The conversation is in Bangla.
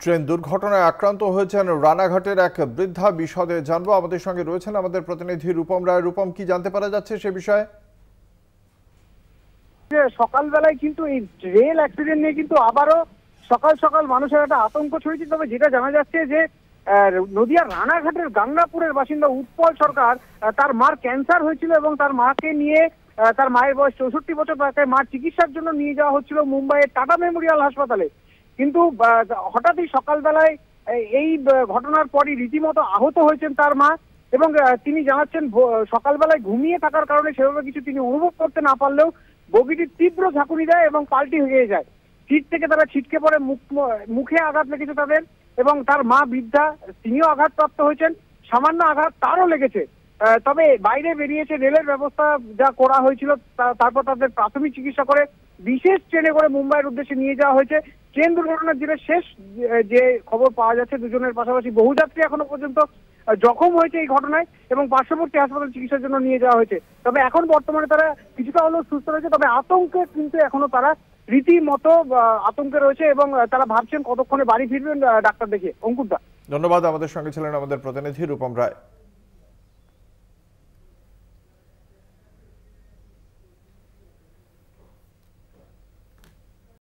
ট্রেন দুর্ঘটনায় আক্রান্ত হয়েছেন রানাঘাটের এক বৃদ্ধা। বিশদে জানবো, আমাদের সঙ্গে রয়েছেন আমাদের প্রতিনিধি রূপম রায়। রূপম, কি জানতে পারা যাচ্ছে সে বিষয়ে? সকালবেলায় কিন্তু এই রেল অ্যাক্সিডেন্ট নিয়ে কিন্তু আবারও সকাল সকাল মানুষের একটা আতঙ্ক ছড়িয়েছে। তবে যেটা জানা যাচ্ছে যে নদিয়ার রানাঘাটের গাংনাপুরের বাসিন্দা উৎপল সরকার, তার মার ক্যান্সার হয়েছিল এবং তার মাকে নিয়ে, তার মায়ের বয়স 64 বছর, তাকে মার চিকিৎসার জন্য নিয়ে যাওয়া হচ্ছিল মুম্বাইয়ের টাটা মেমোরিয়াল হাসপাতালে। কিন্তু হঠাৎই সকালবেলায় এই ঘটনার পরই রীতিমতো আহত হয়েছেন তার মা। এবং তিনি জানাচ্ছেন সকালবেলায় ঘুমিয়ে থাকার কারণে সেভাবে কিছু তিনি অনুভব করতে না পারলেও বগিটি তীব্র ঝাঁকুনি দেয় এবং পাল্টি হয়ে যায়। সিট থেকে তারা ছিটকে পড়ে, মুখে আঘাত লেগেছে তাদের। এবং তার মা বৃদ্ধা, তিনিও আঘাতপ্রাপ্ত হয়েছেন, সামান্য আঘাত তারও লেগেছে। তবে বাইরে বেরিয়েছে রেলের ব্যবস্থা যা করা হয়েছিল, তারপর তাদের প্রাথমিক চিকিৎসা করে বিশেষ ট্রেনে করে মুম্বাইয়ের উদ্দেশ্যে নিয়ে যাওয়া হয়েছে। ট্রেন দুর্ঘটনার জেরে শেষ যে খবর পাওয়া যাচ্ছে, দুজনের পাশাপাশি বহু যাত্রী এখনো পর্যন্ত জখম হয়েছে এই ঘটনায় এবং পার্শ্ববর্তী হাসপাতাল চিকিৎসার জন্য নিয়ে যাওয়া হয়েছে। তবে এখন বর্তমানে তারা কিছুটা হলেও সুস্থ রয়েছে। তবে আতঙ্কে কিন্তু এখনো তারা রীতিমতো আতঙ্কে রয়েছে এবং তারা ভাবছেন কতক্ষণে বাড়ি ফিরবেন ডাক্তার দেখে। অঙ্কুরদা, ধন্যবাদ। আমাদের সঙ্গে ছিলেন আমাদের প্রতিনিধি রূপম রায়।